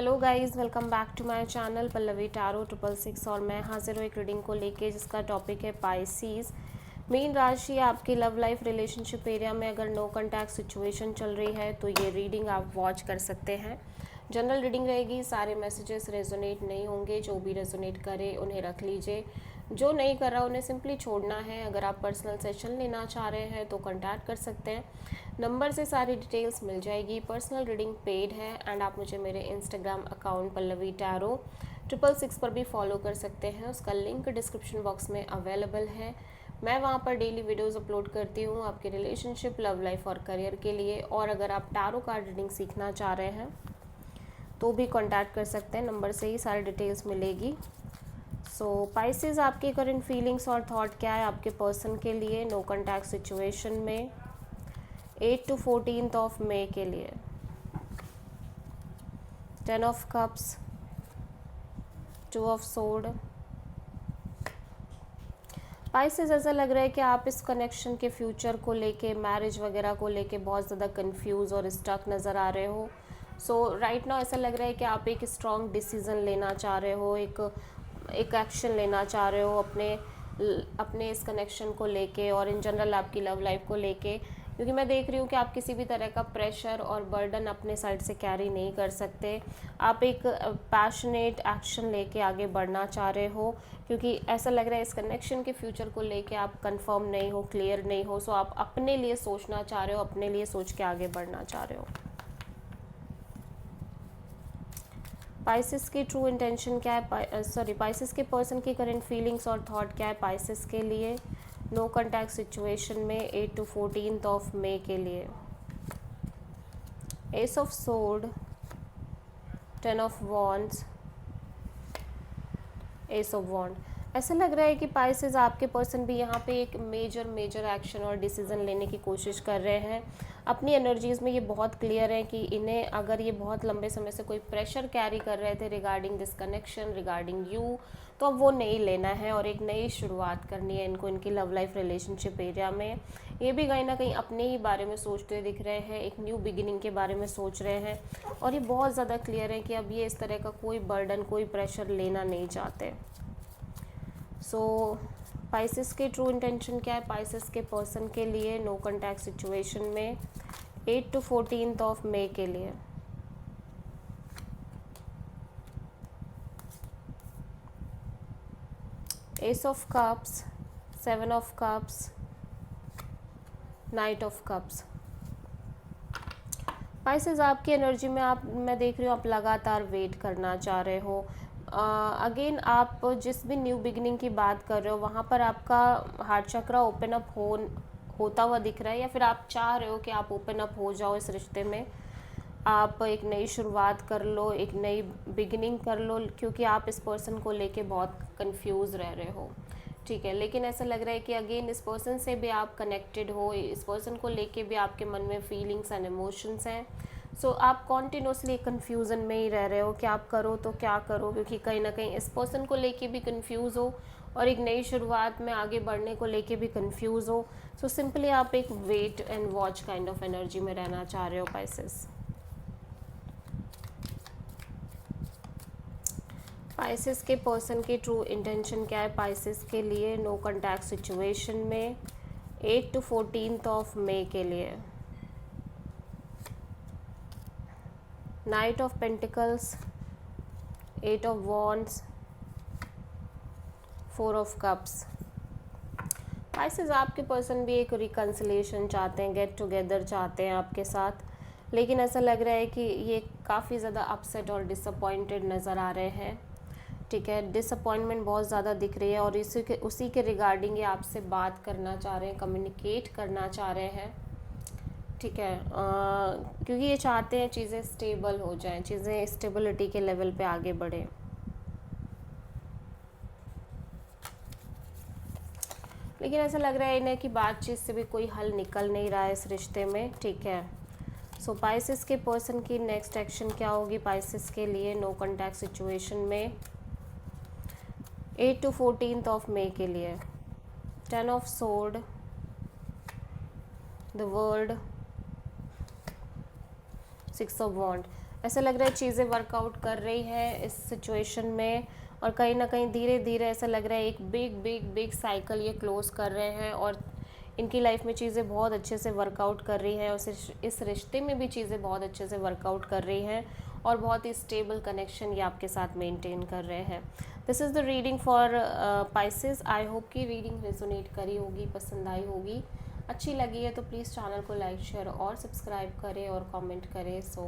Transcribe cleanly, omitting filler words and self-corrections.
Hello guys, welcome back to my channel Pallavi tarot 666 और मैं हाजिर हूँ एक रीडिंग को लेके जिसका टॉपिक है पाइसीज। मीन राशि आपकी लव लाइफ रिलेशनशिप एरिया में अगर नो कॉन्टैक्ट सिचुएशन चल रही है तो ये रीडिंग आप वॉच कर सकते हैं। जनरल रीडिंग रहेगी, सारे मैसेजेस रेजोनेट नहीं होंगे, जो भी रेजोनेट करे उन्हें रख लीजिए, जो नहीं कर रहा उन्हें सिंपली छोड़ना है। अगर आप पर्सनल सेशन लेना चाह रहे हैं तो कॉन्टैक्ट कर सकते हैं, नंबर से सारी डिटेल्स मिल जाएगी। पर्सनल रीडिंग पेड है एंड आप मुझे मेरे इंस्टाग्राम अकाउंट पल्लवी टैरो 666 पर भी फॉलो कर सकते हैं, उसका लिंक डिस्क्रिप्शन बॉक्स में अवेलेबल है। मैं वहाँ पर डेली वीडियोस अपलोड करती हूँ आपके रिलेशनशिप, लव लाइफ और करियर के लिए। और अगर आप टैरो कार्ड रीडिंग सीखना चाह रहे हैं तो भी कॉन्टैक्ट कर सकते हैं, नंबर से ही सारी डिटेल्स मिलेगी। सो पाइसेस, आपकी करंट फीलिंग्स और थॉट क्या है आपके पर्सन के लिए नो कॉन्टैक्ट सिचुएशन में 8 to 14 ऑफ मई के लिए। 10 of cups, 2 of sword. Pisces, ऐसा लग रहा है कि आप इस कनेक्शन के फ्यूचर को लेके, मैरिज वगैरह को लेके बहुत ज़्यादा कंफ्यूज और स्टक नज़र आ रहे हो। सो राइट नाउ ऐसा लग रहा है कि आप एक स्ट्रॉन्ग डिसीज़न लेना चाह रहे हो, एक एक्शन लेना चाह रहे हो अपने इस कनेक्शन को लेके और इन जनरल आपकी लव लाइफ को लेके, क्योंकि मैं देख रही हूँ कि आप किसी भी तरह का प्रेशर और बर्डन अपने साइड से कैरी नहीं कर सकते। आप एक पैशनेट एक्शन लेके आगे बढ़ना चाह रहे हो, क्योंकि ऐसा लग रहा है इस कनेक्शन के फ्यूचर को लेके आप कंफर्म नहीं हो, क्लियर नहीं हो। सो आप अपने लिए सोचना चाह रहे हो, अपने लिए सोच के आगे बढ़ना चाह रहे हो। पाइसेस की ट्रू इंटेंशन क्या है, पाइसेस के पर्सन की करंट फीलिंग्स और थॉट क्या है पाइसेस के लिए नो कॉन्टैक्ट सिचुएशन में 8 to 14 ऑफ मई के लिए। Ace of sword, 10 of wands, ace of wand. ऐसा लग रहा है कि पाइसेस आपके पर्सन भी यहाँ पे एक मेजर एक्शन और डिसीजन लेने की कोशिश कर रहे हैं। अपनी एनर्जीज़ में ये बहुत क्लियर है कि इन्हें, अगर ये बहुत लंबे समय से कोई प्रेशर कैरी कर रहे थे regarding this connection, regarding you, तो अब वो नहीं लेना है और एक नई शुरुआत करनी है इनको इनकी लव लाइफ रिलेशनशिप एरिया में। ये भी कहीं ना कहीं अपने ही बारे में सोचते हुए दिख रहे हैं, एक न्यू बिगिनिंग के बारे में सोच रहे हैं और ये बहुत ज़्यादा क्लियर है कि अब ये इस तरह का कोई बर्डन, कोई प्रेशर लेना नहीं चाहते। सो पाइसेस के ट्रू इंटेंशन क्या है पाइसेस के पर्सन के लिए नो कॉन्टैक्ट सिचुएशन में 8 to 14 ऑफ मई के लिए। Ace of cups, 7 of cups, night of cups. Pisces, आपकी एनर्जी में मैं देख रही हूँ आप लगातार वेट करना चाह रहे हो। अगेन आप जिस भी न्यू बिगिनिंग की बात कर रहे हो वहाँ पर आपका हार्ट चक्रा ओपन अप होता हुआ दिख रहा है, या फिर आप चाह रहे हो कि आप ओपन अप हो जाओ इस रिश्ते में, आप एक नई शुरुआत कर लो, एक नई बिगिनिंग कर लो, क्योंकि आप इस पर्सन को लेके बहुत कंफ्यूज रह रहे हो। ठीक है, लेकिन ऐसा लग रहा है कि अगेन इस पर्सन से भी आप कनेक्टेड हो, इस पर्सन को लेके भी आपके मन में फीलिंग्स एंड इमोशंस हैं। सो आप कॉन्टिन्यूसली कन्फ्यूज़न में ही रह रहे हो कि आप करो तो क्या करो, क्योंकि कहीं ना कहीं इस पर्सन को लेके भी कंफ्यूज हो और एक नई शुरुआत में आगे बढ़ने को लेके भी कंफ्यूज हो। सो सिंपली आप एक wait and watch kind of energy में रहना चाह रहे हो पाइसेस। पाइसेस के पर्सन की ट्रू इंटेंशन क्या है पाइसेस के लिए नो कॉन्टैक्ट सिचुएशन में 8 to 14 ऑफ मई के लिए। Night of pentacles, 8 of wands, 4 of cups. Pisces, आपके पर्सन भी एक रिकन्सिलेशन चाहते हैं, गेट टुगेदर चाहते हैं आपके साथ, लेकिन ऐसा लग रहा है कि ये काफ़ी ज़्यादा अपसेट और डिसअपॉइंटेड नज़र आ रहे हैं। ठीक है, डिसअपॉइंटमेंट बहुत ज़्यादा दिख रही है और उसी के रिगार्डिंग ये आपसे बात करना चाह रहे हैं, कम्युनिकेट करना चाह रहे हैं। ठीक है, क्योंकि ये चाहते हैं चीज़ें स्टेबल हो जाएं, चीज़ें स्टेबिलिटी के लेवल पे आगे बढ़ें। लेकिन ऐसा लग रहा है इन्हें कि बातचीत से भी कोई हल निकल नहीं रहा है इस रिश्ते में। ठीक है, सो पाइसेस के पर्सन की नेक्स्ट एक्शन क्या होगी पाइसेस के लिए नो कॉन्टैक्ट सिचुएशन में 8 to 14 ऑफ मई के लिए। 10 of sword, the world, 6 of wand. ऐसा लग रहा है चीज़ें वर्कआउट कर रही है इस सिचुएशन में, और कहीं ना कहीं धीरे धीरे ऐसा लग रहा है एक बिग बिग बिग साइकिल ये क्लोज़ कर रहे हैं, और इनकी लाइफ में चीज़ें बहुत अच्छे से वर्कआउट कर रही हैं, और इस रिश्ते में भी चीज़ें बहुत अच्छे से वर्कआउट कर रही हैं, और बहुत ही स्टेबल कनेक्शन ये आपके साथ मेंटेन कर रहे हैं। This is the reading for Pisces. I hope कि रीडिंग रेजोनेट करी होगी, पसंद आई होगी। अच्छी लगी है तो प्लीज़ चैनल को लाइक शेयर और सब्सक्राइब करें और कमेंट करें। सो